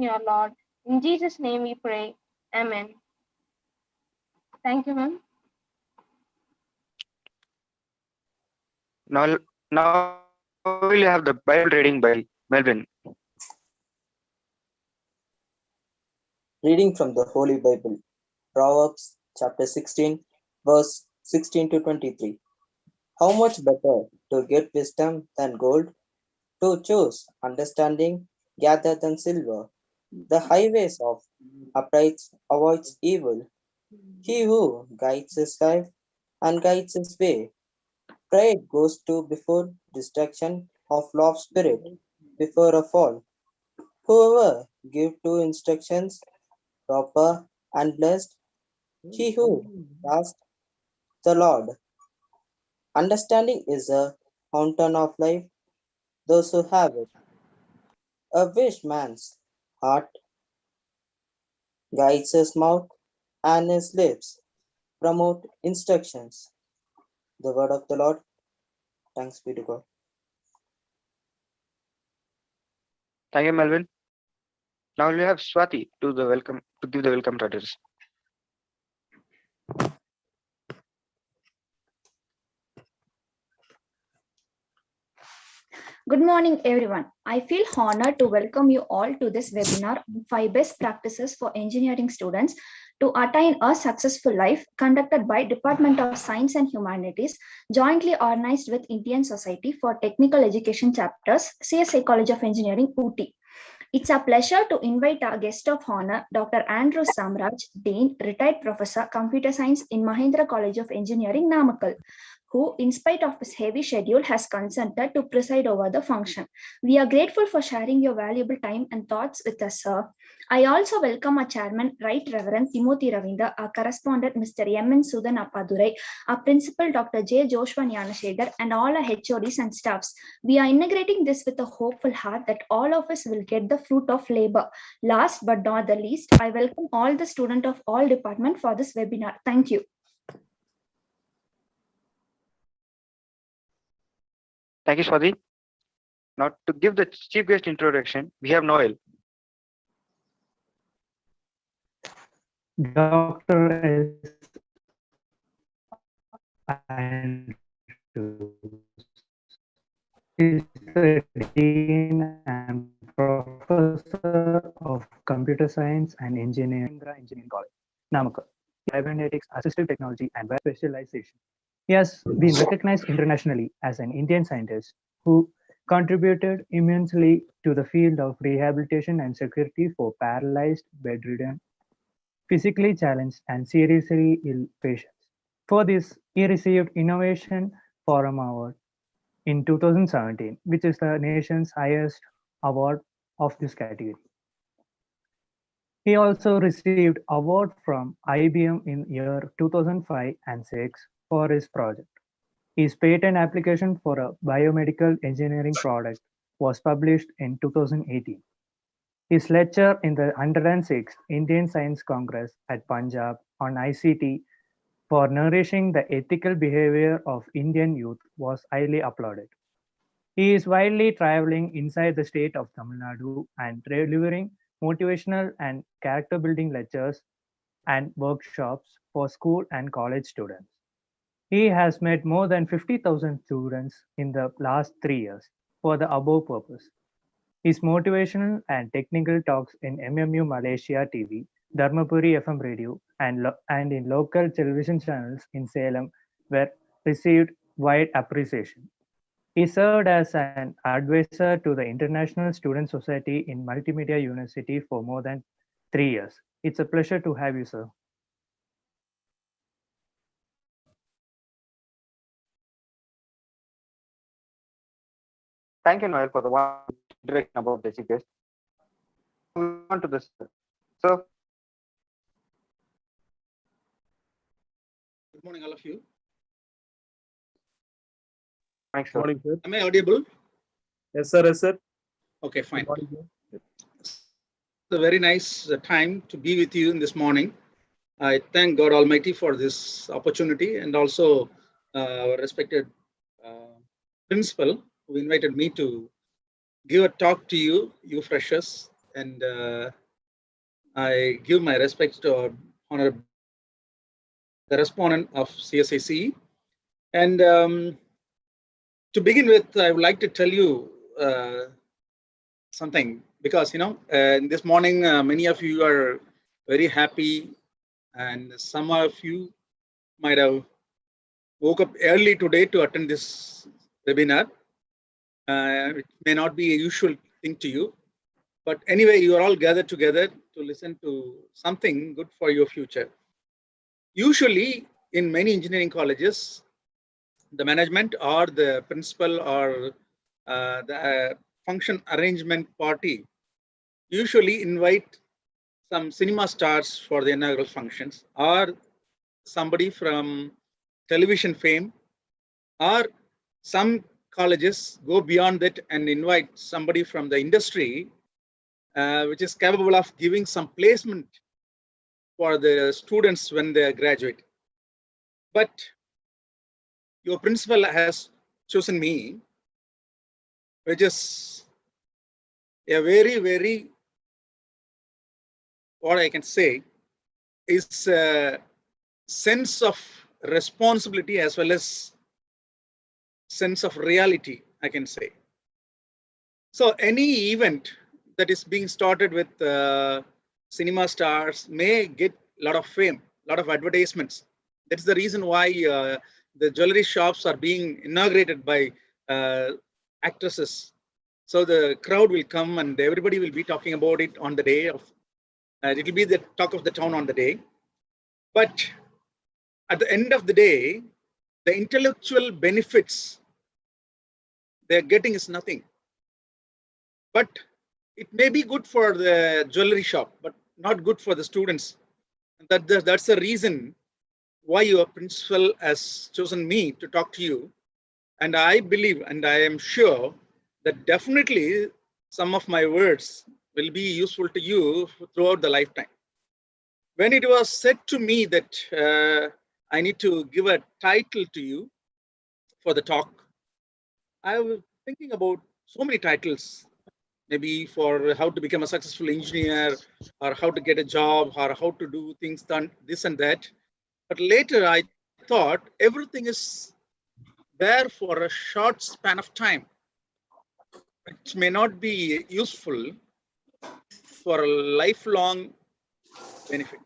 your Lord. In Jesus' name we pray. Amen. Thank you, ma'am. Now we'll have the Bible reading by Melvin. Reading from the Holy Bible, Proverbs chapter 16, verse 16 to 23. How much better to get wisdom than gold, to choose understanding rather than silver. The highways of uprights avoids evil. He who guides his life and guides his way. Pride goes to before destruction of love spirit before a fall. Whoever give two instructions proper and blessed, he who trusts the Lord. Understanding is a fountain of life, those who have it. A wise man's heart guides his mouth, and his lips promote instructions. The word of the Lord. Thanks be to God. Thank you, Melvin. Now we have Swati to give the welcome address. Good morning, everyone. I feel honored to welcome you all to this webinar on 5 best practices for engineering students to attain a successful life, conducted by Department of Science and Humanities, jointly organized with Indian Society for Technical Education Chapters, CSICE College of Engineering, Ooty. It's a pleasure to invite our guest of honor, Dr. Andrew Samraj, Dean, retired professor, Computer Science in Mahindra College of Engineering, Namakkal, who, in spite of his heavy schedule, has consented to preside over the function. We are grateful for sharing your valuable time and thoughts with us, sir. I also welcome our chairman, Right Reverend Timothy Ravinda, our correspondent, Mr. M.N. Sudan Appadurai, our principal, Dr. J. Joshua Nyanashedar, and all our HODs and staffs. We are integrating this with a hopeful heart that all of us will get the fruit of labor. Last but not the least, I welcome all the students of all departments for this webinar. Thank you. Thank you, Swati. Now to give the chief guest introduction, we have Noel. Dr. is the Dean and Professor of Computer Science and Engineering, Engineering College, Namakkal, Cybernetics, Assistive Technology, and Web Specialization. He has been recognized internationally as an Indian scientist who contributed immensely to the field of rehabilitation and security for paralyzed, bedridden, physically challenged, and seriously ill patients. For this, he received Innovation Forum Award in 2017, which is the nation's highest award of this category. He also received award from IBM in year 2005 and 6 for his project. His patent application for a biomedical engineering product was published in 2018. His lecture in the 106th Indian Science Congress at Punjab on ICT for nourishing the ethical behavior of Indian youth was highly applauded. He is widely traveling inside the state of Tamil Nadu and delivering motivational and character building lectures and workshops for school and college students. He has met more than 50,000 students in the last 3 years for the above purpose. His motivational and technical talks in MMU Malaysia TV, Dharmapuri FM radio, and in local television channels in Salem were received wide appreciation. He served as an advisor to the International Student Society in Multimedia University for more than 3 years. It's a pleasure to have you, sir. Thank you, Noel, for the one introduction about the chief guest. Move on to this. So, good morning, all of you. thanks, Good morning, sir. Am I audible? Yes, sir. Yes, sir. Okay, fine. Good morning, sir. It's a very nice time to be with you in this morning. I thank God Almighty for this opportunity, and also our respected principal who invited me to give a talk to you, you freshers, and I give my respects to our Honorable the respondent of CSICE. And to begin with, I would like to tell you something, because this morning many of you are very happy, and some of you might have woke up early today to attend this webinar. It may not be a usual thing to you, but anyway, you are all gathered together to listen to something good for your future. Usually, in many engineering colleges, the management or the principal or the function arrangement party usually invite some cinema stars for the inaugural functions, or somebody from television fame, or some colleges go beyond that and invite somebody from the industry which is capable of giving some placement for the students when they graduate. But your principal has chosen me, which is a very, very, what I can say, is a sense of responsibility as well as sense of reality, I can say. So any event that is being started with cinema stars may get a lot of fame, a lot of advertisements. That's the reason why the jewelry shops are being inaugurated by actresses. So the crowd will come and everybody will be talking about it on the day of, it will be the talk of the town on the day. But at the end of the day, the intellectual benefits they're getting is nothing. But it may be good for the jewelry shop, but not good for the students. That's the reason why your principal has chosen me to talk to you. And I believe, and I am sure that definitely some of my words will be useful to you throughout the lifetime. When it was said to me that I need to give a title to you for the talk, I was thinking about so many titles, maybe for how to become a successful engineer, or how to get a job, or how to do things done, this and that. But later I thought everything is there for a short span of time, which may not be useful for a lifelong benefit.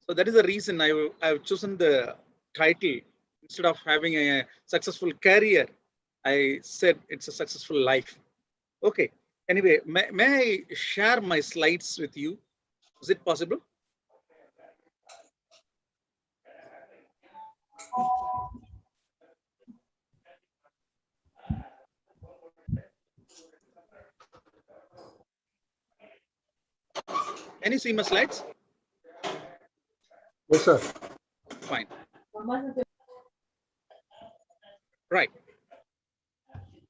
So that is the reason I've chosen the title. Instead of having a successful career, I said it's a successful life. Okay. Anyway, may I share my slides with you? Is it possible? Can you see my slides? Yes, sir. Fine. Right.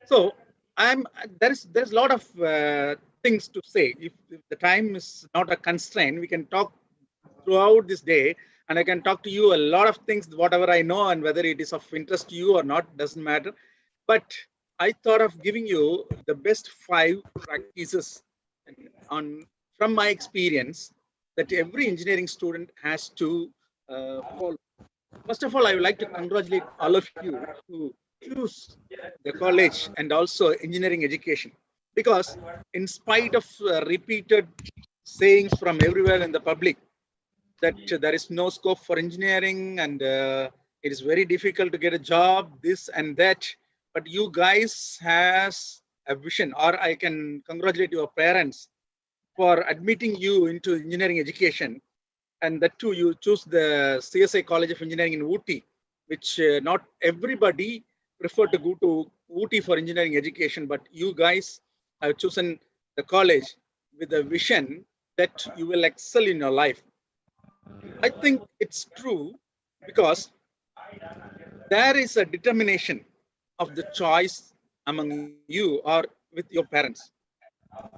So there's a lot of things to say. If the time is not a constraint, we can talk throughout this day, and I can talk to you a lot of things, whatever I know, and whether it is of interest to you or not doesn't matter. But I thought of giving you the best 5 practices from my experience that every engineering student has to follow. First of all, I would like to congratulate all of you who choose the college and also engineering education, because in spite of repeated sayings from everywhere in the public that there is no scope for engineering and it is very difficult to get a job, this and that, but you guys has a vision, or I can congratulate your parents for admitting you into engineering education. And that too, you choose the CSI College of Engineering in Ooty, which not everybody prefer to go to Ooty for engineering education, but you guys have chosen the college with a vision that you will excel in your life. I think it's true because there is a determination of the choice among you or with your parents.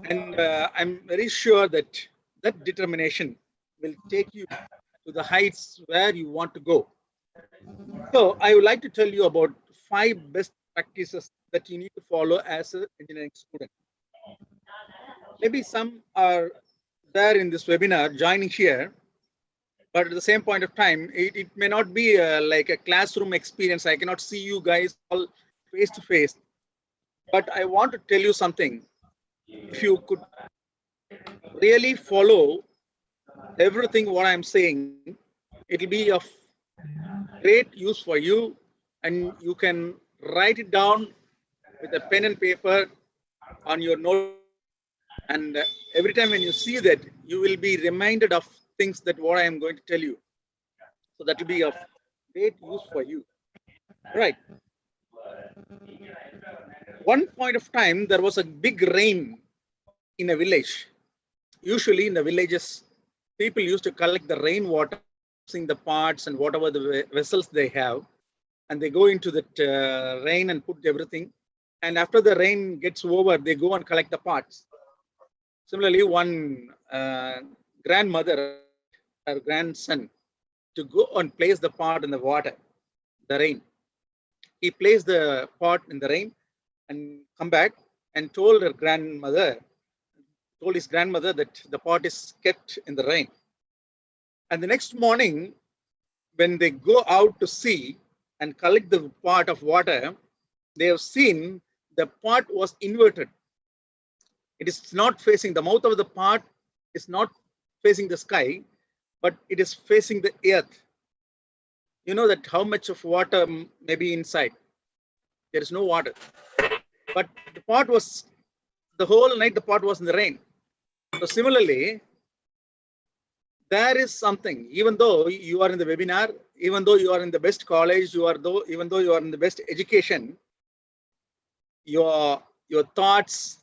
And I'm very sure that that determination will take you to the heights where you want to go. So I would like to tell you about 5 best practices that you need to follow as an engineering student. maybe some are there in this webinar joining here, but at the same point of time, it may not be like a classroom experience. I cannot see you guys all face to face, but I want to tell you something. If you could really follow everything what I'm saying, it'll be of great use for you, and you can write it down with a pen and paper on your note, and every time when you see that, you will be reminded of things that what I am going to tell you. So that will be of great use for you. Right. One point of time, there was a big rain in a village. Usually in the villages, people used to collect the rainwater using the pots and whatever the vessels they have, and they go into that rain and put everything. And after the rain gets over, they go and collect the pots. Similarly, one grandmother, her grandson, to go and place the pot in the water, the rain. He placed the pot in the rain and come back and told his grandmother that the pot is kept in the rain. And the next morning, when they go out to sea and collect the pot of water, they have seen the pot was inverted. It is not facing, the mouth of the pot is not facing the sky, but it is facing the earth. You know that how much of water may be inside. There is no water. But the pot was, the whole night the pot was in the rain. So similarly, there is something, even though you are in the webinar, even though you are in the best college, even though you are in the best education, your thoughts,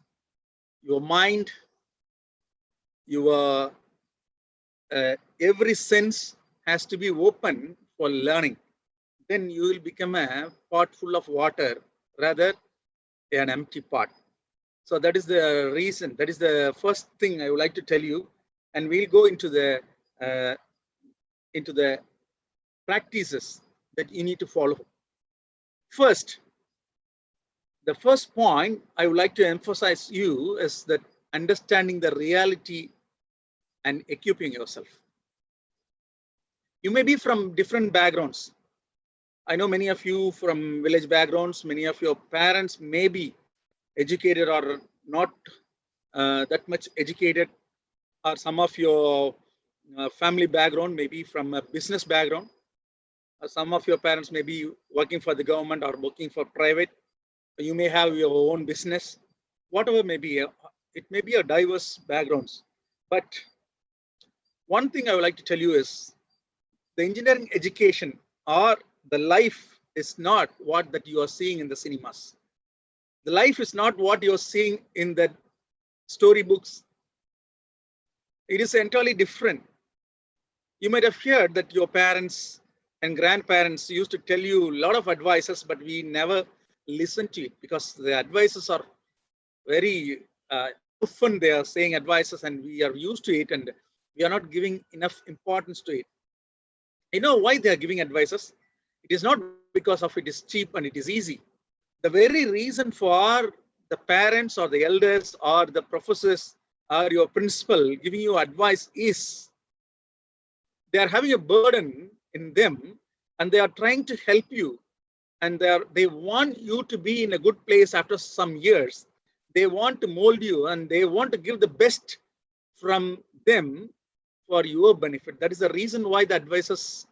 your mind, your every sense has to be open for learning. Then you will become a pot full of water rather an empty pot. So that is the reason. That is the first thing I would like to tell you, and we'll go into the practices that you need to follow. First, the first point I would like to emphasize you is that understanding the reality and equipping yourself. You may be from different backgrounds. I know many of you from village backgrounds, many of your parents may be educated or not that much educated, or some of your family background may be from a business background, or some of your parents may be working for the government or working for private. You may have your own business, whatever may be, it may be a diverse backgrounds. But one thing I would like to tell you is the engineering education or the life is not what that you are seeing in the cinemas. The life is not what you're seeing in the storybooks. It is entirely different. You might have heard that your parents and grandparents used to tell you a lot of advices, but we never listen to it because the advices are very often they are saying advices and we are used to it and we are not giving enough importance to it. You know why they are giving advices? It is not because of it is cheap and it is easy. The very reason for the parents or the elders or the professors or your principal giving you advice is they are having a burden in them and they are trying to help you, and they want you to be in a good place after some years. They want to mold you and they want to give the best from them for your benefit. That is the reason why the advices.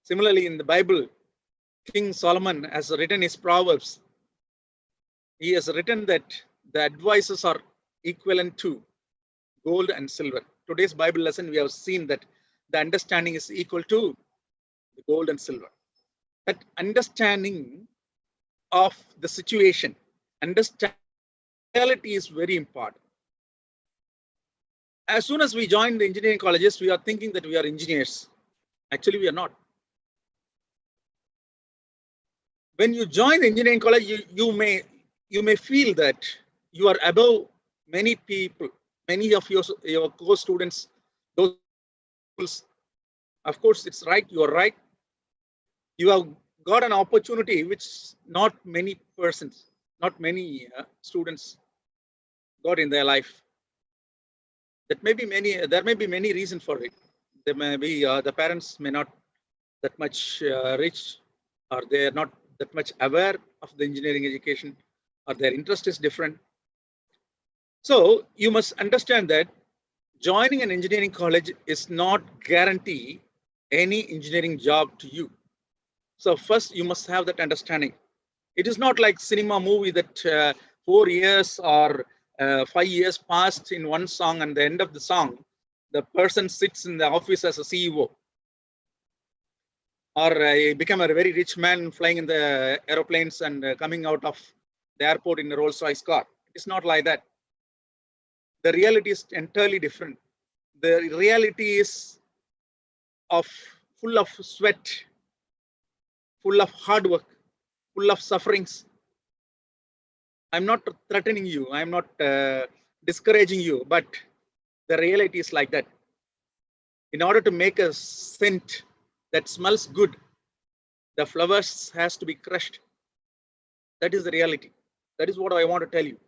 Similarly, in the Bible, King Solomon has written his Proverbs. He has written that the advices are equivalent to gold and silver. Today's Bible lesson, we have seen that the understanding is equal to the gold and silver. That understanding of the situation, understanding reality is very important. As soon as we join the engineering colleges, we are thinking that we are engineers. Actually, we are not. When you join the engineering college, you may feel that you are above many people, many of your co-students. Those, of course, it's right. You are right. You have got an opportunity which not many persons, not many students got in their life. That may be there may be many reasons for it. There may be the parents may not that much rich, or they are not that much aware of the engineering education, or their interest is different. So you must understand that joining an engineering college is not guarantee any engineering job to you. So first you must have that understanding. It is not like cinema movie that 4 years or 5 years passed in one song, and the end of the song, the person sits in the office as a CEO, or become a very rich man flying in the aeroplanes and coming out of the airport in a Rolls-Royce car. It's not like that. The reality is entirely different. The reality is full of sweat, full of hard work, full of sufferings. I'm not threatening you. I'm not discouraging you, but the reality is like that. In order to make a scent that smells good, the flowers has to be crushed. That is the reality. That is what I want to tell you.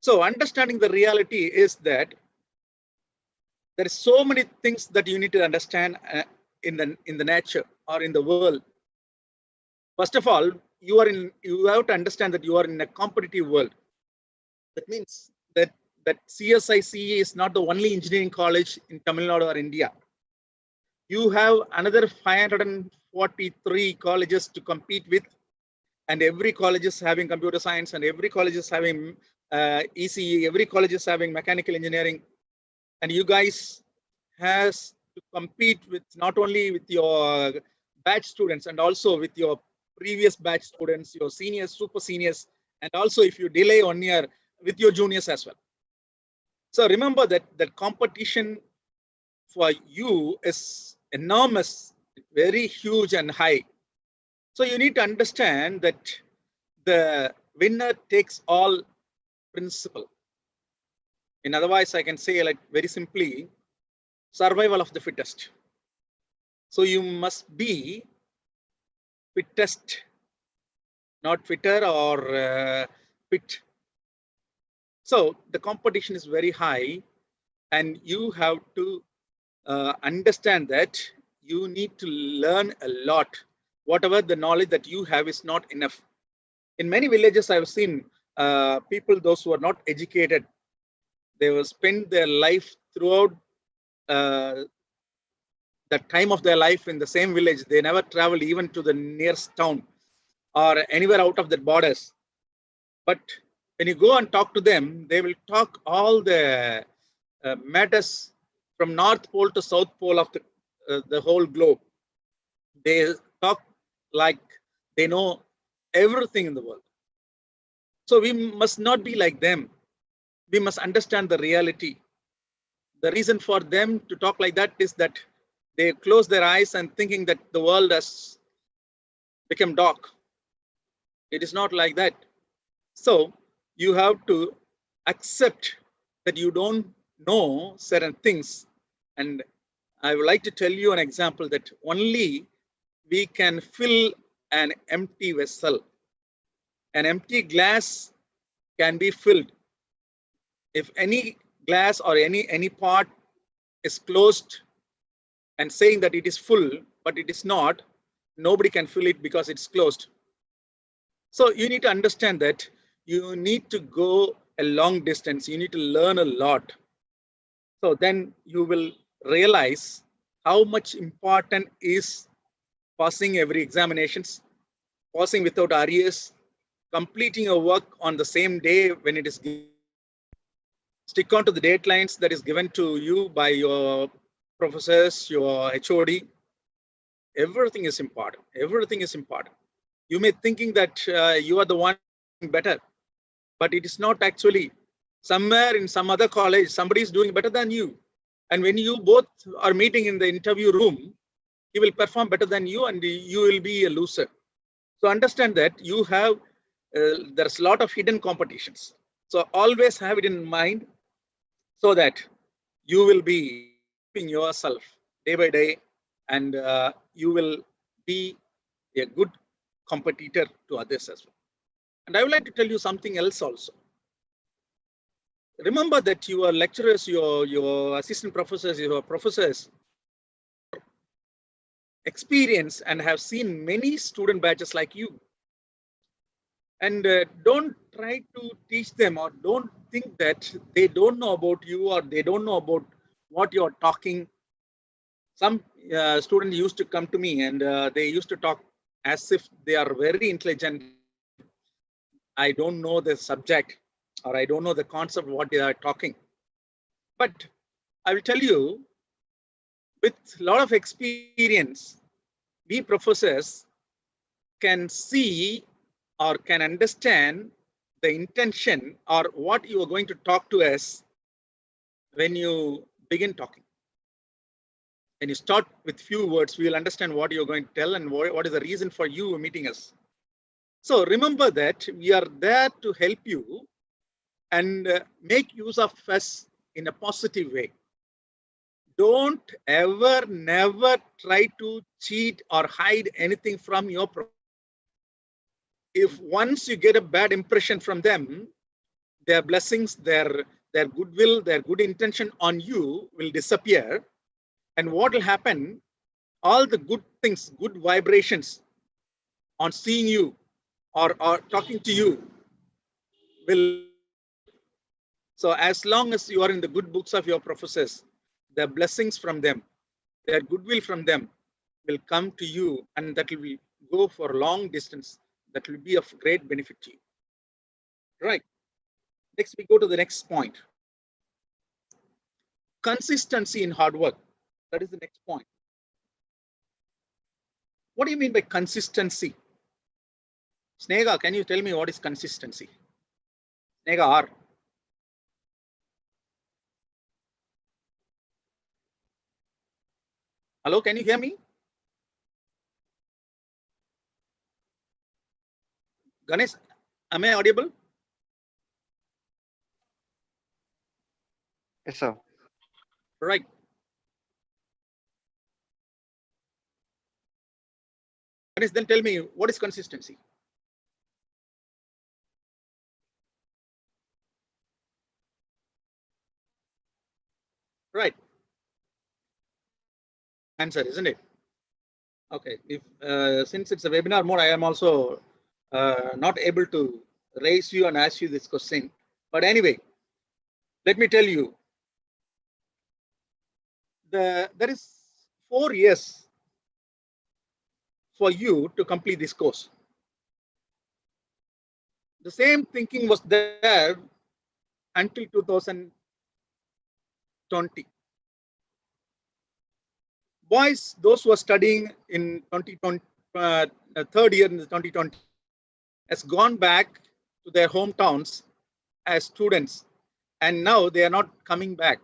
So understanding the reality is that there is so many things that you need to understand in the nature or in the world. First of all, you have to understand that you are in a competitive world. That means that CSICE is not the only engineering college in Tamil Nadu or India. You have another 543 colleges to compete with, and every college is having computer science, and every college is having ECE, every college is having mechanical engineering, and you guys has to compete with not only with your batch students and also with your previous batch students, your seniors, super seniors, and also if you delay 1 year, with your juniors as well. So remember that competition for you is enormous, very huge and high. So you need to understand that the winner takes all principle. In otherwise, I can say like very simply, survival of the fittest. So you must be fittest, not fitter or fit. So the competition is very high, and you have to understand that you need to learn a lot. Whatever the knowledge that you have is not enough. In many villages, I've seen people, those who are not educated, they will spend their life throughout the time of their life in the same village. They never travel even to the nearest town or anywhere out of the borders. But when you go and talk to them, they will talk all the matters from North Pole to South Pole of the whole globe. They talk like they know everything in the world. So we must not be like them. We must understand the reality. The reason for them to talk like that is that they close their eyes and thinking that the world has become dark. It is not like that. So you have to accept that you don't know certain things. And I would like to tell you an example that only we can fill an empty vessel. An empty glass can be filled. If any glass or any part is closed and saying that it is full, but it is not, nobody can fill it because it's closed. So you need to understand that you need to go a long distance. You need to learn a lot. So then you will realize how much important is passing every examinations, passing without arrears, completing your work on the same day when it is given. Stick on to the deadlines that is given to you by your professors, your HOD. Everything is important. Everything is important. You may thinking that you are the one better, but it is not actually. Somewhere in some other college, somebody is doing better than you. And when you both are meeting in the interview room, he will perform better than you and you will be a loser. So understand that you have, there's a lot of hidden competitions. So always have it in mind so that you will be improving yourself day by day, and you will be a good competitor to others as well. And I would like to tell you something else also. remember that your lecturers, your assistant professors, your professors experience and have seen many student batches like you. And don't try to teach them, or don't think that they don't know about you, or they don't know about what you're talking. Some students used to come to me and they used to talk as if they are very intelligent. I don't know the subject, or I don't know the concept what they are talking. But I will tell you, with a lot of experience, we professors can see or can understand the intention or what you are going to talk to us when you begin talking. When you start with few words, we will understand what you're going to tell and what is the reason for you meeting us. So remember that we are there to help you and make use of us in a positive way. Don't ever, never try to cheat or hide anything from your professor. If once you get a bad impression from them, their blessings, their goodwill, their good intention on you will disappear. And what will happen? All the good things, good vibrations on seeing you or talking to you will. So as long as you are in the good books of your professors, the blessings from them, their goodwill from them will come to you, and that will go for long distance. That will be of great benefit to you. Right. Next, we go to the next point. Consistency in hard work. That is the next point. What do you mean by consistency? Snega, can you tell me what is consistency? Snega R. Hello, can you hear me? Ganesh, am I audible? Yes, sir. Right. Ganesh, then tell me, what is consistency? Right. Answer, isn't it? Okay. If since it's a webinar mode, I am also not able to raise you and ask you this question. But anyway, let me tell you, there is 4 years for you to complete this course. The same thinking was there until 2020. Boys, those who are studying in 2020, third year in the 2020, has gone back to their hometowns as students, and now they are not coming back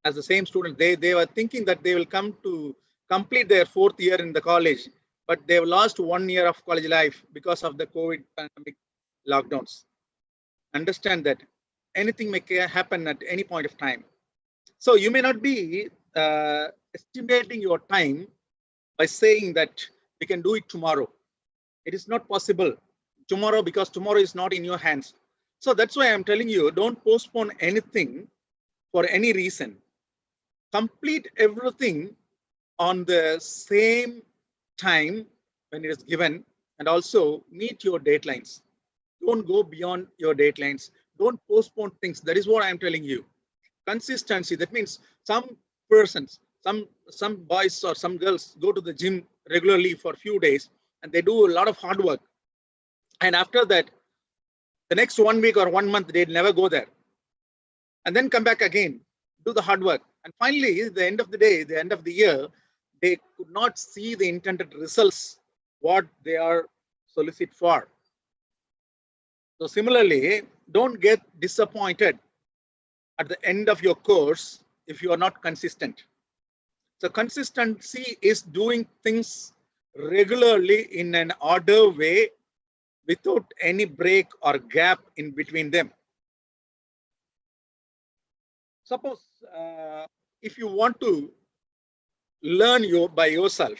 as the same students. They were thinking that they will come to complete their 4th year in the college, but they've lost 1 year of college life because of the COVID pandemic lockdowns. Understand that anything may happen at any point of time. So you may not be estimating your time by saying that we can do it tomorrow. It is not possible tomorrow, because tomorrow is not in your hands. So that's why I'm telling you, don't postpone anything for any reason. Complete everything on the same time when it is given, and also meet your deadlines. Don't go beyond your deadlines. Don't postpone things. That is what I'm telling you. Consistency, that means some persons, some boys or some girls go to the gym regularly for a few days and they do a lot of hard work, and after that the next 1 week or 1 month they never go there, and then come back again, do the hard work, and finally at the end of the day, the end of the year, they could not see the intended results what they are solicit for. So similarly, don't get disappointed at the end of your course if you are not consistent. So consistency is doing things regularly in an order way without any break or gap in between them. Suppose if you want to learn by yourself,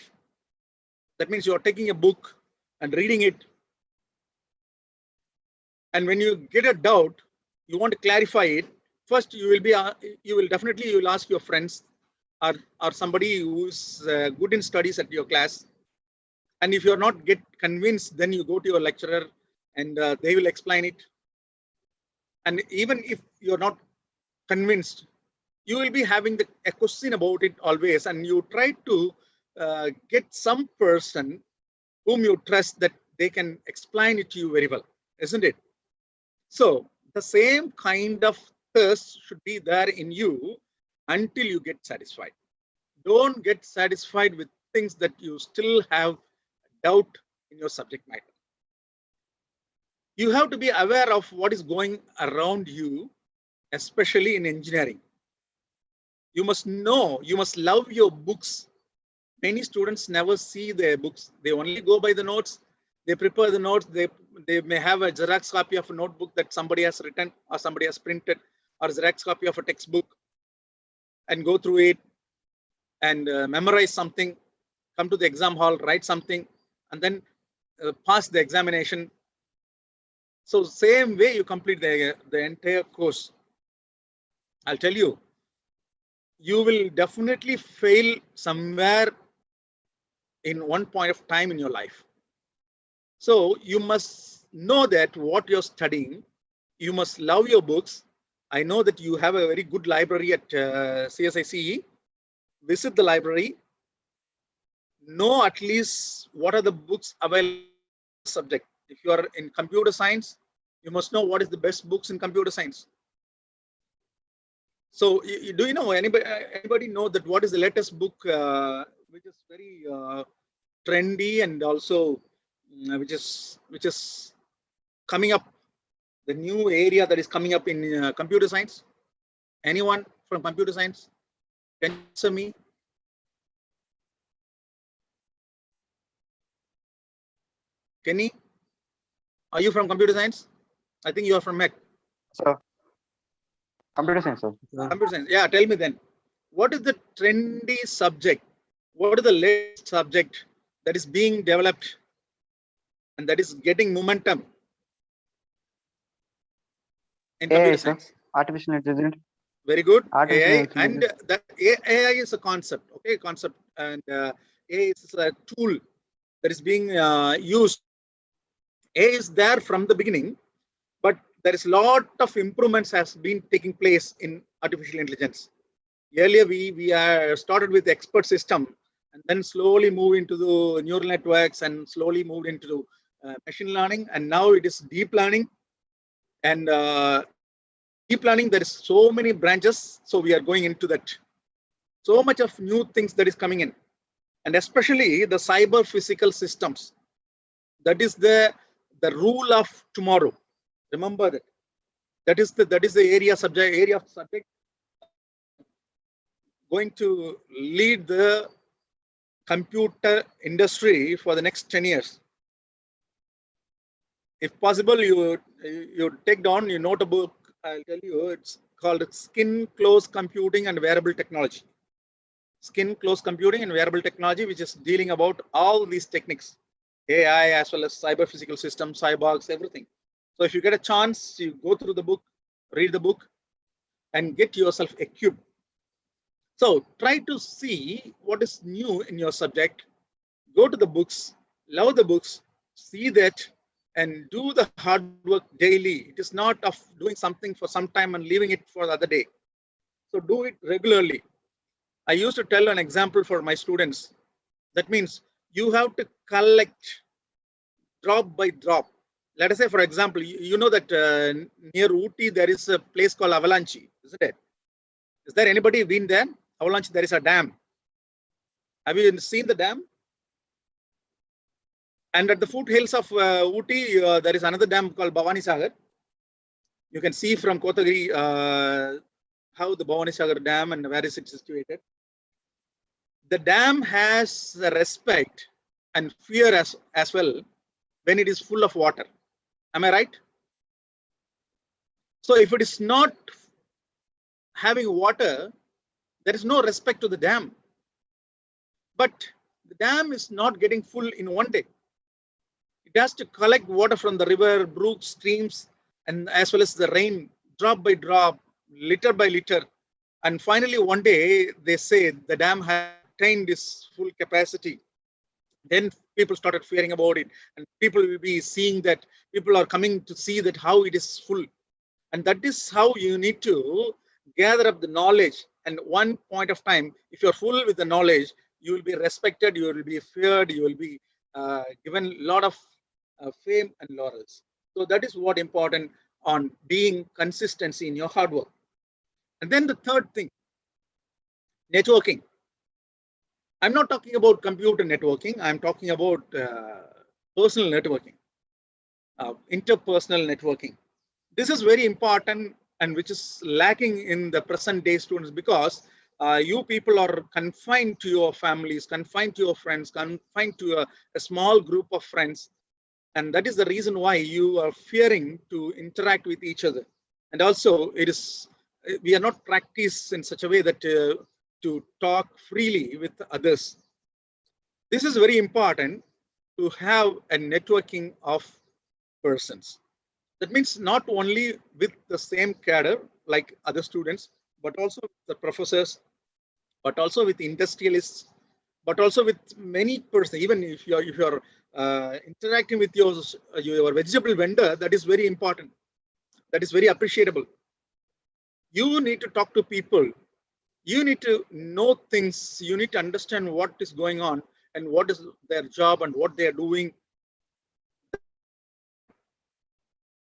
that means you are taking a book and reading it, and when you get a doubt, you want to clarify it, first you will definitely ask your friends or somebody who's good in studies at your class. And if you're not get convinced, then you go to your lecturer and they will explain it. And even if you're not convinced, you will be having a question about it always, and you try to get some person whom you trust that they can explain it to you very well, isn't it? So the same kind of thirst should be there in you until you get satisfied. Don't get satisfied with things that you still have doubt in your subject matter. You have to be aware of what is going around you, especially in engineering. You must know, you must love your books. Many students never see their books. They only go by the notes. They prepare the notes. They may have a Xerox copy of a notebook that somebody has written or somebody has printed, or Xerox copy of a textbook, and go through it and memorize something, come to the exam hall, write something, and then pass the examination. So same way you complete the entire course. I'll tell you, you will definitely fail somewhere in one point of time in your life. So you must know that what you're studying, you must love your books. I know that you have a very good library at CSICE. Visit the library. Know at least what are the books available subject. If you are in computer science, you must know what is the best books in computer science. So do you know anybody know that what is the latest book which is very trendy and also which is coming up, the new area that is coming up in computer science? Anyone from computer science can answer me? Kenny, are you from computer science? I think you are from MEC. So, computer science, sir. Computer science. Yeah, tell me then. What is the trendy subject? What is the latest subject that is being developed and that is getting momentum in AI, computer sir. science? Artificial intelligence. Very good. Artificial AI, intelligence. and that AI is a concept, okay, concept, and AI is a tool that is being used. AI is there from the beginning, but there is a lot of improvements has been taking place in artificial intelligence. Earlier, we started with the expert system, and then slowly moved into the neural networks, and slowly moved into machine learning, and now it is deep learning. And deep learning, there is so many branches, so we are going into that. So much of new things that is coming in, and especially the cyber physical systems. That is the rule of tomorrow. Remember that. That is the area of subject going to lead the computer industry for the next 10 years. If possible, you take down your notebook. I'll tell you, it's called skin close computing and wearable technology. Skin close computing and wearable technology, which is dealing about all these techniques, AI as well as cyber physical systems, cyborgs, everything. So if you get a chance, you go through the book, read the book, and get yourself equipped. So try to see what is new in your subject. Go to the books, love the books, see that, and do the hard work daily. It is not of doing something for some time and leaving it for the other day. So do it regularly. I used to tell an example for my students. That means you have to collect drop by drop. Let us say, for example, you know that near Ooty, there is a place called Avalanche, isn't it? Is there anybody been there? Avalanche, there is a dam. Have you seen the dam? And at the foothills of Ooty, there is another dam called Bhavani Sagar. You can see from Kotagiri how the Bhavani Sagar dam and where is it situated. The dam has respect and fear as well when it is full of water. Am I right? So if it is not having water, there is no respect to the dam. But the dam is not getting full in one day. It has to collect water from the river, brooks, streams, and as well as the rain drop by drop, liter by liter. And finally, one day they say the dam has attained its full capacity. Then people started fearing about it, and people will be seeing that people are coming to see that how it is full. And that is how you need to gather up the knowledge. And one point of time, if you're full with the knowledge, you will be respected, you will be feared, you will be given a lot of fame and laurels. So that is what important on being consistency in your hard work. And then the third thing, networking. I'm not talking about computer networking. I'm talking about personal networking, interpersonal networking. This is very important and which is lacking in the present day students, because you people are confined to your families, confined to your friends, confined to a small group of friends. And that is the reason why you are fearing to interact with each other. And also we are not practiced in such a way that to talk freely with others. This is very important to have a networking of persons. That means not only with the same cadre like other students, but also with the professors, but also with industrialists, but also with many persons. Even if you're interacting with your vegetable vendor, that is very important. That is very appreciable. You need to talk to people. You need to know things. You need to understand what is going on and what is their job and what they are doing.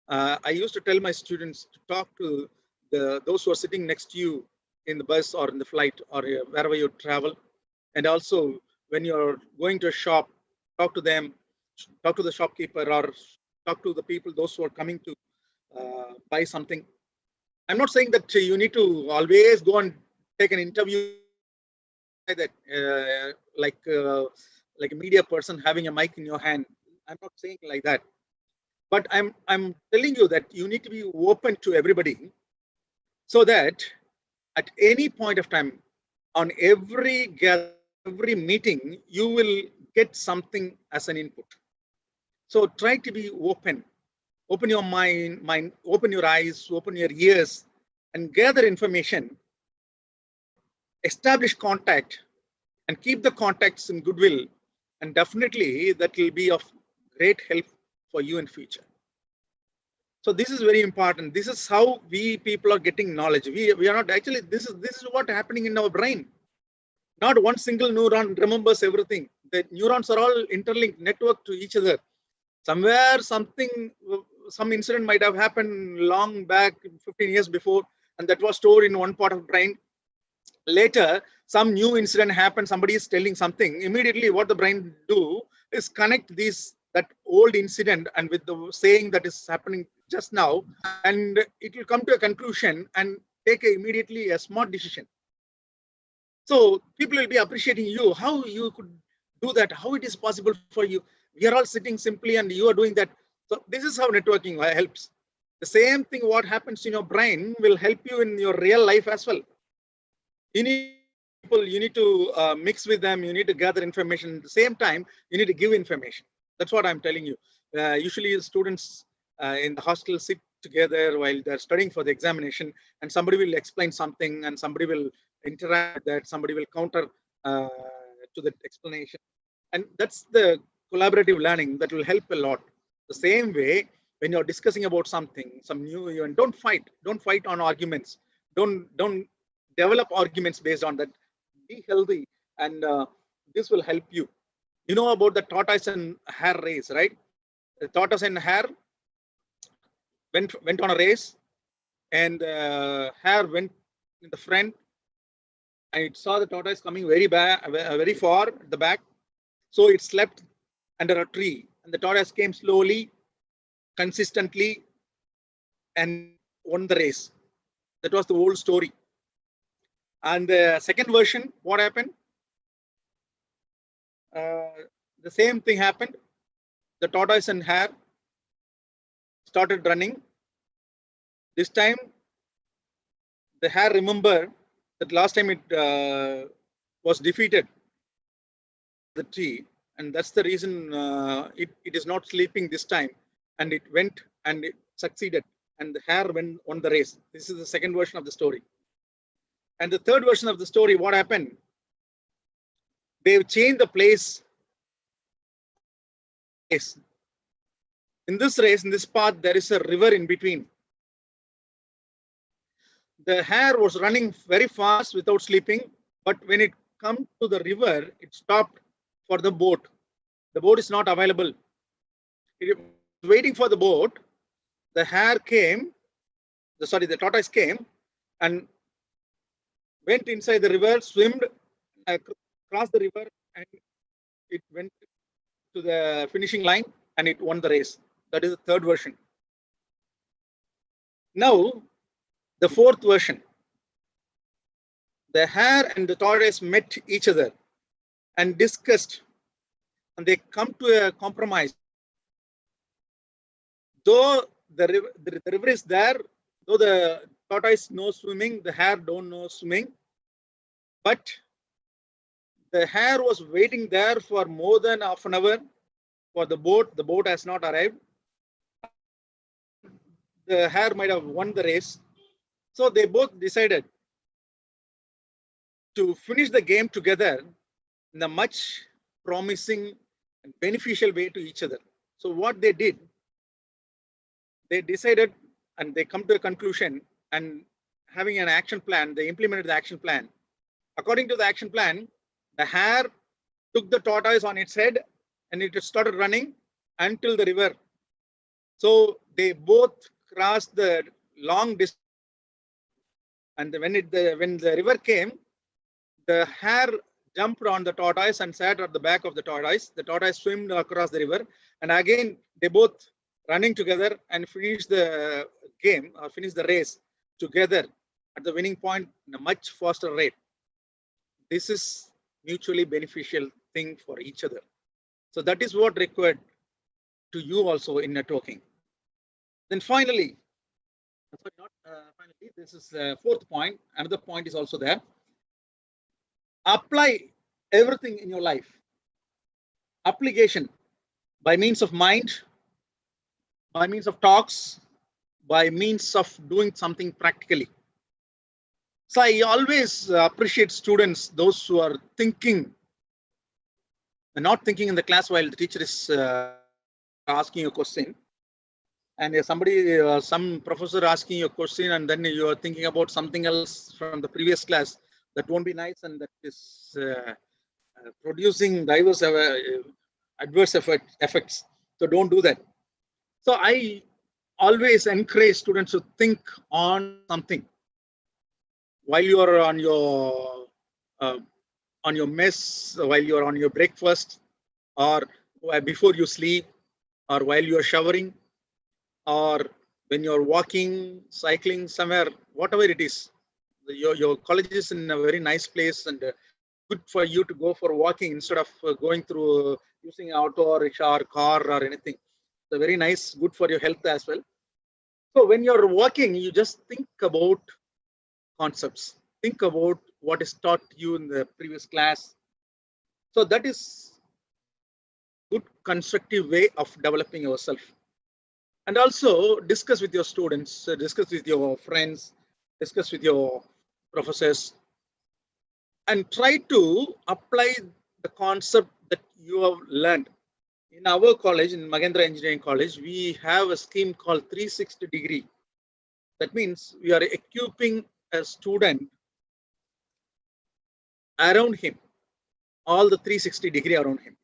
I used to tell my students to talk to those who are sitting next to you in the bus or in the flight or wherever you travel. And also when you're going to a shop, talk to them, talk to the shopkeeper or talk to the people, those who are coming to buy something. I'm not saying that you need to always go and take an interview that like a media person having a mic in your hand. I'm not saying like that. But I'm telling you that you need to be open to everybody, so that at any point of time, on every meeting, you will get something as an input. So try to be open. Open your mind, open your eyes, open your ears, and gather information. Establish contact, and keep the contacts in goodwill. And definitely that will be of great help for you in future. So this is very important. This is how we people are getting knowledge. We are not actually, this is what happening in our brain. Not one single neuron remembers everything. The neurons are all interlinked, networked to each other. Somewhere some incident might have happened long back, 15 years before, and that was stored in one part of the brain. Later, some new incident happened, somebody is telling something. Immediately what the brain do is connect that old incident and with the saying that is happening just now, and it will come to a conclusion and take immediately a smart decision. So people will be appreciating you, how you could do that, how it is possible for you. We are all sitting simply and you are doing that. So this is how networking helps. The same thing what happens in your brain will help you in your real life as well. You need people, you need to mix with them, you need to gather information. At the same time, you need to give information. That's what I'm telling you. Usually students in the hostel sit together while they're studying for the examination, and somebody will explain something and somebody will interact with that, somebody will counter to that explanation. And that's the collaborative learning that will help a lot. The same way, when you're discussing about something, some new event, don't fight on arguments. Don't develop arguments based on that. Be healthy, and this will help you. You know about the tortoise and hare race, right? The tortoise and hare went on a race, and hare went in the front, and it saw the tortoise coming very far at the back. So it slept under a tree, and the tortoise came slowly, consistently, and won the race. That was the whole story. And the second version, what happened? The same thing happened. The tortoise and hare started running. This time, the hare remembered that last time it was defeated the tree, and that's the reason it is not sleeping this time, and it went and it succeeded. and the hare won the race. This is the second version of the story. And the third version of the story, what happened? They've changed the place. In this race, in this path, there is a river in between. The hare was running very fast without sleeping, but when it come to the river, it stopped for the boat. The boat is not available. It was waiting for the boat. The hare came, the tortoise came and went inside the river, swimmed, crossed the river, and it went to the finishing line and it won the race. That is the third version. Now, the fourth version. The hare and the tortoise met each other and discussed, and they come to a compromise. Though the river is there, though the tortoise knows swimming, the hare don't know swimming, but the hare was waiting there for more than half an hour for the boat. The boat has not arrived. The hare might have won the race. So they both decided to finish the game together in a much promising and beneficial way to each other. So what they did, they decided and they come to a conclusion, and having an action plan, they implemented the action plan. According to the action plan, the hare took the tortoise on its head and it started running until the river. So they both crossed the long distance, and when the river came, the hare jumped on the tortoise and sat at the back of the tortoise. The tortoise swam across the river, and again they both running together and finished the game or finished the race together at the winning point in a much faster rate. This is mutually beneficial thing for each other. So that is what required to you also in networking. Then finally, this is the fourth point. Another point is also there. Apply everything in your life. Application by means of mind, by means of talks, by means of doing something practically. So I always appreciate students, those who are thinking, not thinking in the class while the teacher is asking a question. And if somebody, some professor asking you a question, and then you are thinking about something else from the previous class, that won't be nice, and that is producing diverse adverse effects. So don't do that. So I always encourage students to think on something while you are on your mess, while you are on your breakfast, or before you sleep, or while you are showering, or when you're walking, cycling somewhere, whatever it is. Your college is in a very nice place, and good for you to go for walking instead of going through using auto or rickshaw or car or anything. So very nice, good for your health as well. So when you're walking, you just think about concepts, think about what is taught you in the previous class. So that is good constructive way of developing yourself. And also discuss with your students, discuss with your friends, discuss with your professors, and try to apply the concept that you have learned. In our college, in Magendra Engineering College, we have a scheme called 360 degree. That means we are equipping a student around him, all the 360 degree around him.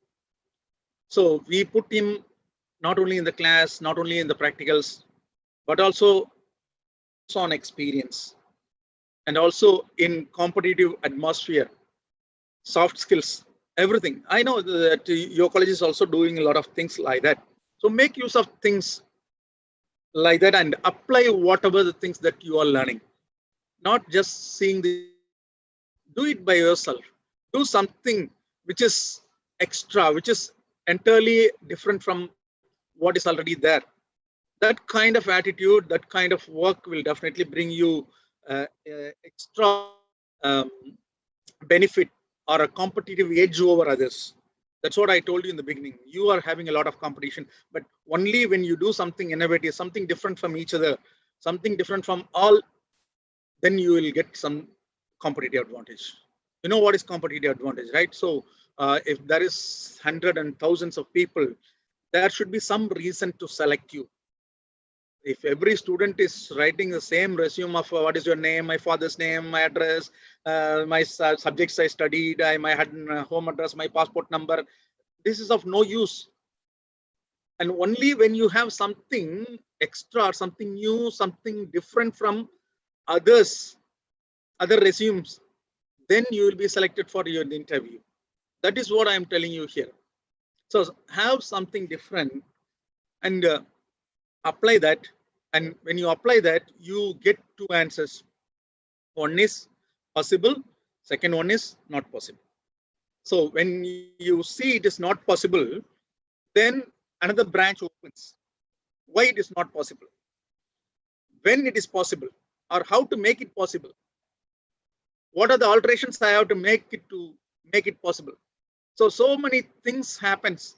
So we put him not only in the class, not only in the practicals, but also on experience, and also in competitive atmosphere, soft skills, everything. I know that your college is also doing a lot of things like that. So make use of things like that and apply whatever the things that you are learning. Not just seeing do it by yourself. Do something which is extra, which is entirely different from what is already there. That kind of attitude, that kind of work will definitely bring you extra benefit or a competitive edge over others. That's what I told you in the beginning. You are having a lot of competition, but only when you do something innovative, something different from each other, something different from all, then you will get some competitive advantage. You know what is competitive advantage, right? So if there is hundreds and thousands of people, there should be some reason to select you. If every student is writing the same resume of what is your name, my father's name, my address, my subjects I studied, my home address, my passport number, this is of no use. And only when you have something extra, something new, something different from others, other resumes, then you will be selected for your interview. That is what I am telling you here. So have something different and apply that. And when you apply that, you get two answers. One is possible, second one is not possible. So when you see it is not possible, then another branch opens. Why it is not possible? When it is possible, or how to make it possible? What are the alterations I have to make it possible? So many things happens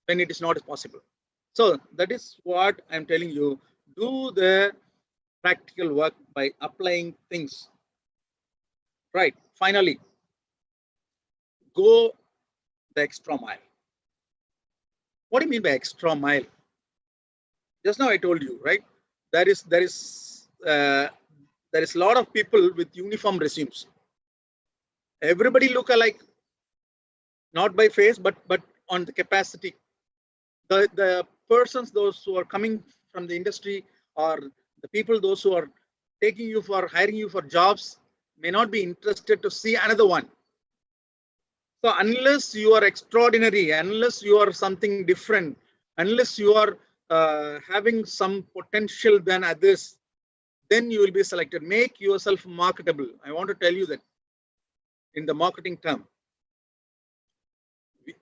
when it is not possible. So that is what I'm telling you. Do the practical work by applying things. Right. Finally, go the extra mile. What do you mean by extra mile? Just now I told you, right? There is a lot of people with uniform resumes. Everybody look alike, not by face, but on the capacity. The persons, those who are coming from the industry, or the people, those who are hiring you for jobs, may not be interested to see another one. So unless you are extraordinary, unless you are something different, unless you are having some potential than others, then you will be selected. Make yourself marketable. I want to tell you that in the marketing term.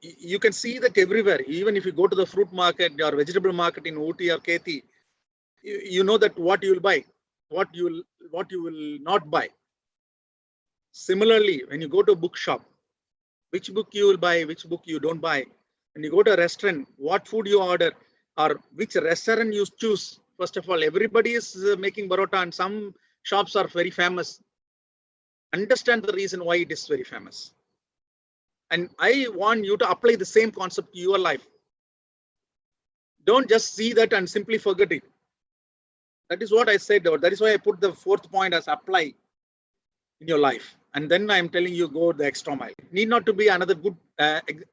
You can see that everywhere. Even if you go to the fruit market or vegetable market in Ooty or Kethi, you know that what you will buy, what you will not buy. Similarly, when you go to a bookshop, which book you will buy, which book you don't buy. When you go to a restaurant, what food you order, or which restaurant you choose. First of all, everybody is making parota, and some shops are very famous. Understand the reason why it is very famous. And I want you to apply the same concept to your life. Don't just see that and simply forget it. That is what I said, or that is why I put the fourth point as apply in your life. And then I'm telling you, go the extra mile. It need not to be another good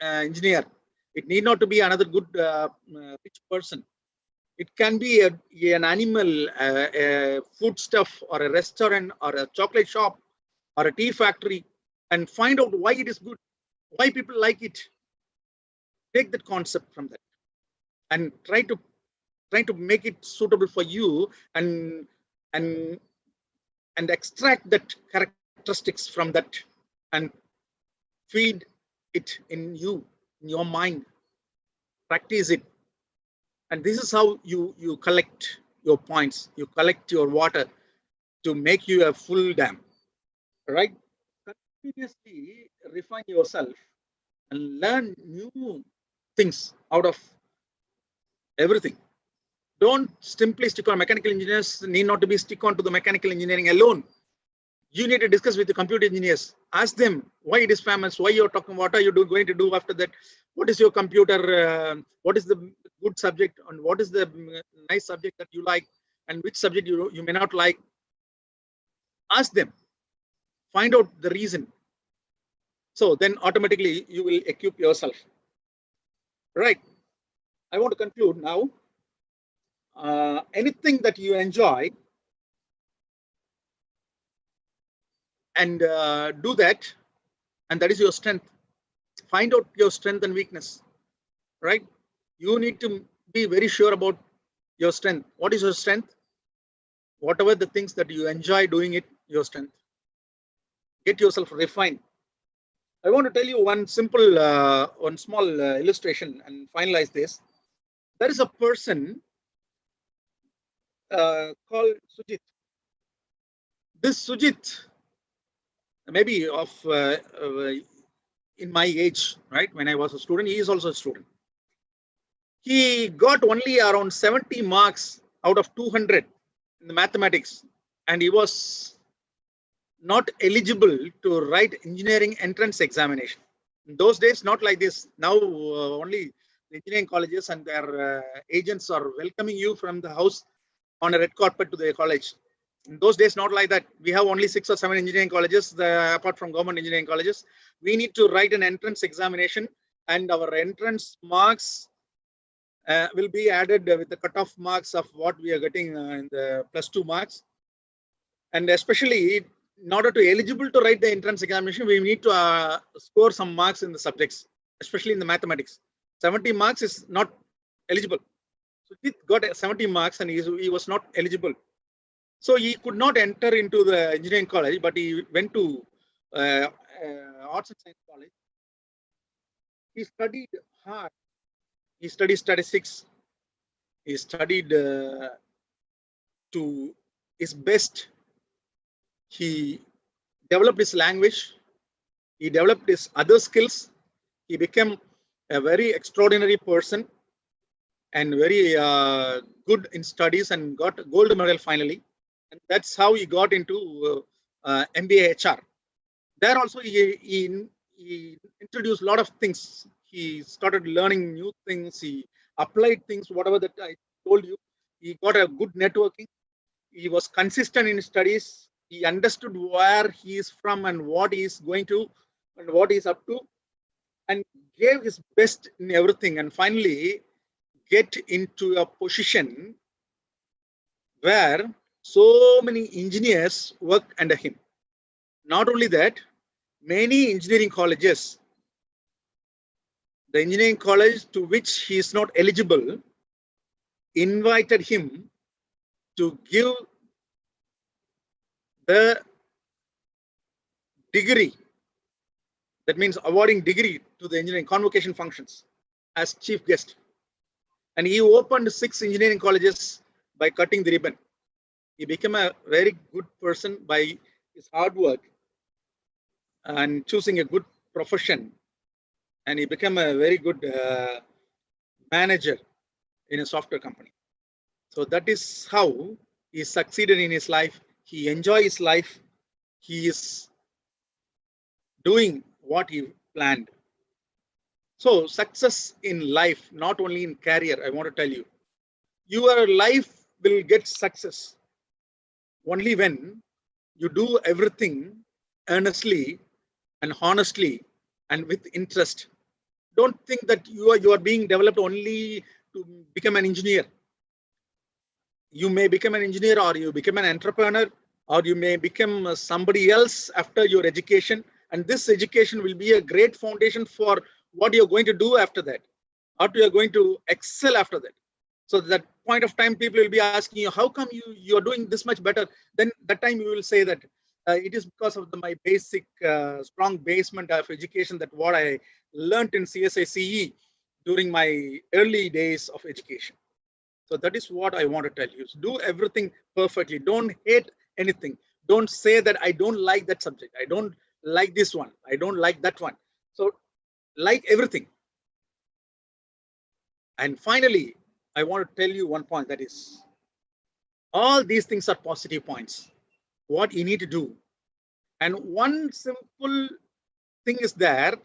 engineer. It need not to be another good rich person. It can be an animal, a food stuff, or a restaurant, or a chocolate shop, or a tea factory, and find out why it is good, why people like it. Take that concept from that and try to make it suitable for you, and extract that characteristics from that and feed it in you, in your mind. Practice it. And this is how you collect your points, you collect your water to make you a full dam. Right? Continuously refine yourself and learn new things out of everything. Don't simply stick on mechanical engineers, need not to be stick on to the mechanical engineering alone. You need to discuss with the computer engineers. Ask them why it is famous, why you're talking, what are you going to do after that? What is your computer? What is the good subject, and what is the nice subject that you like, and which subject you may not like? Ask them. Find out the reason. So then automatically you will equip yourself. Right. I want to conclude now. Anything that you enjoy, and do that, and that is your strength. Find out your strength and weakness. Right? You need to be very sure about your strength. What is your strength? Whatever the things that you enjoy doing it, your strength. Get yourself refined. I want to tell you one simple, one small illustration and finalize this. There is a person called Sujit. This Sujit, maybe of in my age, right? When I was a student, he is also a student. He got only around 70 marks out of 200 in the mathematics, and he was not eligible to write engineering entrance examination. In those days, not like this. Now only the engineering colleges and their agents are welcoming you from the house on a red carpet to the college. In those days, not like that. We have only 6 or 7 engineering colleges, apart from government engineering colleges. We need to write an entrance examination, and our entrance marks will be added with the cutoff marks of what we are getting in the +2 marks. And especially in order to eligible to write the entrance examination, we need to score some marks in the subjects, especially in the mathematics. 70 marks is not eligible. So he got 70 marks and he was not eligible. So he could not enter into the engineering college, but he went to arts and science college. He studied hard. He studied statistics. He studied to his best. He developed his language. He developed his other skills. He became a very extraordinary person and very good in studies and got a gold medal finally. And that's how he got into MBA HR. There also he introduced a lot of things. He started learning new things. He applied things, whatever that I told you. He got a good networking. He was consistent in studies. He understood where he is from and what he is going to and what he is up to, and gave his best in everything, and finally get into a position where so many engineers work under him. Not only that, many engineering colleges, the engineering college to which he is not eligible, invited him to give the degree, that means awarding degree to the engineering convocation functions as chief guest. And he opened 6 engineering colleges by cutting the ribbon. He became a very good person by his hard work and choosing a good profession. And he became a very good manager in a software company. So that is how he succeeded in his life. He enjoys his life. He is doing what he planned. So success in life, not only in career, I want to tell you, your life will get success only when you do everything earnestly and honestly and with interest. Don't think that you are being developed only to become an engineer. You may become an engineer, or you become an entrepreneur, or you may become somebody else after your education. And this education will be a great foundation for what you're going to do after that, or you're going to excel after that. So at that point of time, people will be asking you, how come you're doing this much better? Then that time you will say that it is because of my basic strong basement of education, that what I learned in CSICE during my early days of education. So that is what I want to tell you. So do everything perfectly. Don't hate anything. Don't say that I don't like that subject. I don't like this one. I don't like that one. So like everything. And finally, I want to tell you one point, that is, all these things are positive points. What you need to do. And one simple thing is there,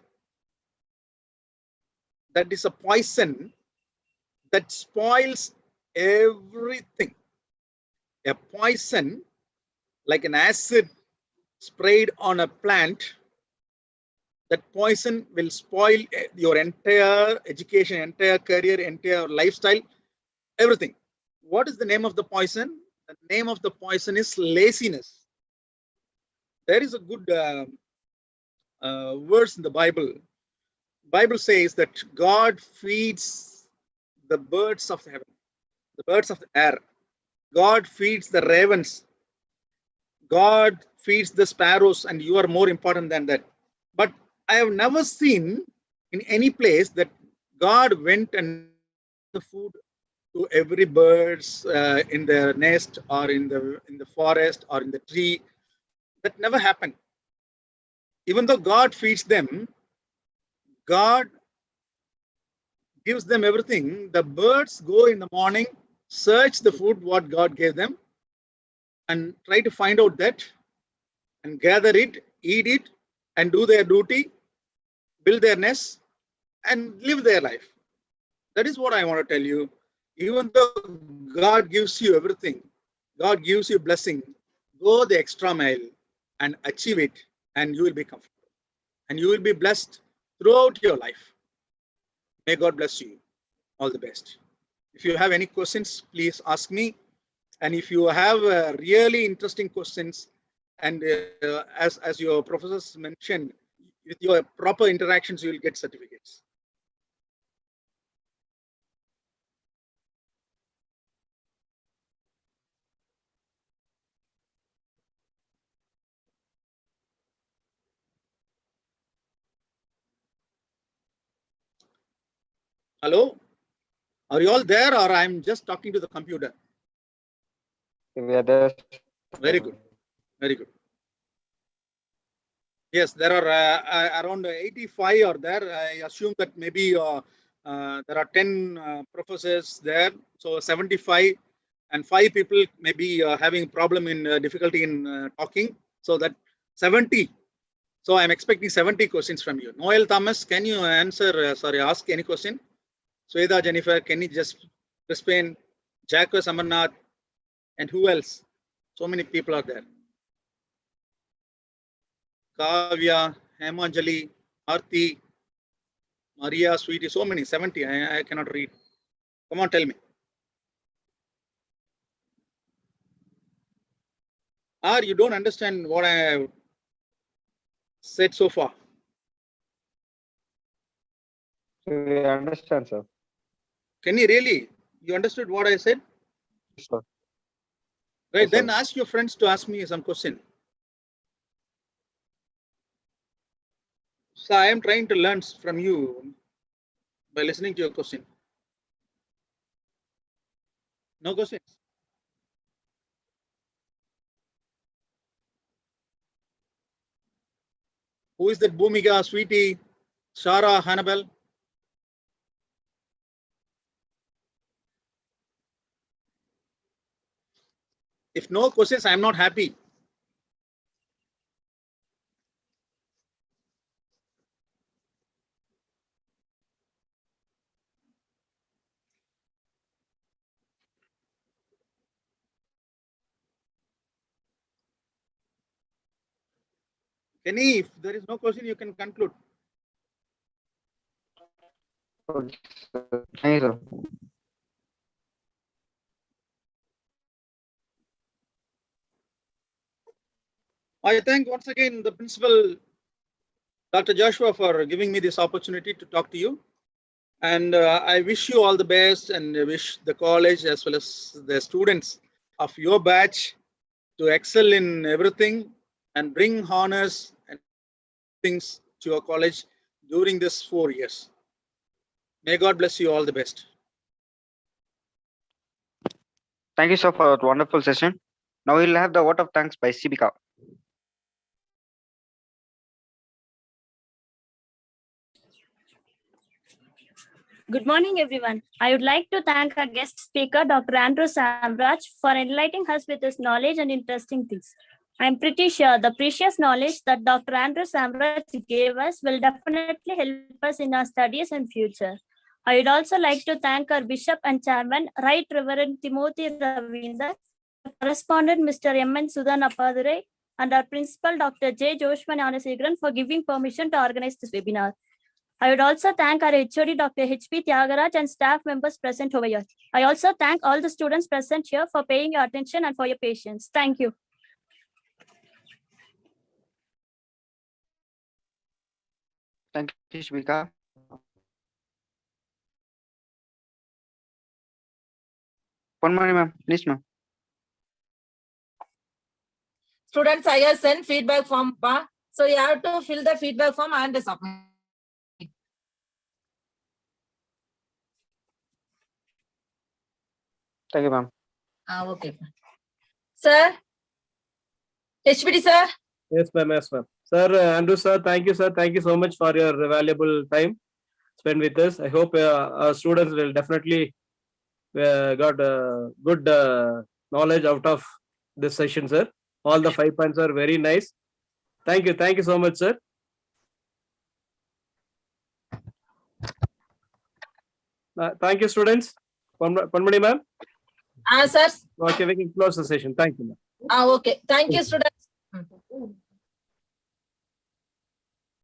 that is a poison that spoils everything. A poison, like an acid sprayed on a plant, that poison will spoil your entire education, entire career, entire lifestyle, everything. What is the name of the poison? The name of the poison is laziness. There is a good verse in the Bible. Bible says that God feeds the birds of the heaven, the birds of the air. God feeds the ravens. God feeds the sparrows, and you are more important than that. But I have never seen in any place that God went and the food to every birds in their nest, or in the forest, or in the tree. That never happened. Even though God feeds them, God gives them everything. The birds go in the morning, search the food what God gave them, and try to find out that and gather it, eat it, and do their duty, build their nest, and live their life. That is what I want to tell you. Even though God gives you everything, God gives you blessing, go the extra mile and achieve it, and you will be comfortable. And you will be blessed throughout your life. May God bless you. All the best. If you have any questions, please ask me. And if you have really interesting questions, and as your professors mentioned, with your proper interactions, you will get certificates. Hello? Are you all there, or I'm just talking to the computer? We are there. Very good. Very good. Yes, there are around 85 are there. I assume that maybe there are 10 professors there. So 75 and 5 people may be having problem in difficulty in talking. So that 70. So I'm expecting 70 questions from you. Noel Thomas, can you answer, ask any question? Sweda Jennifer, can you just Crispin, Jacques Amarnath, and who else? So many people are there. Kavya, Hemanjali, Arti, Maria, Sweetie, so many, 70. I cannot read. Come on, tell me. Or you don't understand what I have said so far. We understand, sir. Can you really? You understood what I said? Sure. Right, Yes, then sir. ask your friends to ask me some question. So I am trying to learn from you by listening to your question. No questions? Who is that Bhumiga, Sweetie, Shara, Hannibal? If no questions, I am not happy. Kenny, if there is no question, you can conclude. Okay, sir. Thank you, sir. I thank once again the principal, Dr. Joshua, for giving me this opportunity to talk to you. And I wish you all the best, and I wish the college as well as the students of your batch to excel in everything and bring honors and things to your college during this 4 years. May God bless you all the best. Thank you, sir, for that wonderful session. Now we'll have the vote of thanks by Sibika. Good morning, everyone. I would like to thank our guest speaker, Dr. Andrew Samraj, for enlightening us with his knowledge and interesting things. I'm pretty sure the precious knowledge that Dr. Andrew Samraj gave us will definitely help us in our studies and future. I would also like to thank our Bishop and Chairman, Right Reverend Timothy Ravinder, Correspondent Mr. M.N. Sudan Appadurai, and our Principal Dr. J. Joshua Gnanasekharan for giving permission to organize this webinar. I would also thank our HOD Dr. H.P. Tyagaraj and staff members present over here. I also thank all the students present here for paying your attention and for your patience. Thank you. Thank you, Sibika. One more, ma'am. Please, ma'am. Students, I have sent feedback form. So you have to fill the feedback form and submit. Thank you, ma'am. Okay. Sir? HPD, sir? Yes, ma'am. Yes, ma'am. Sir, Andrew, sir, thank you, sir. Thank you so much for your valuable time spent with us. I hope our students will definitely got good knowledge out of this session, sir. All the 5 points are very nice. Thank you. Thank you so much, sir. Thank you, students. Panmani ma'am. Sir. Okay, we can close the session. Thank you, ma'am. Okay. Thank you, students.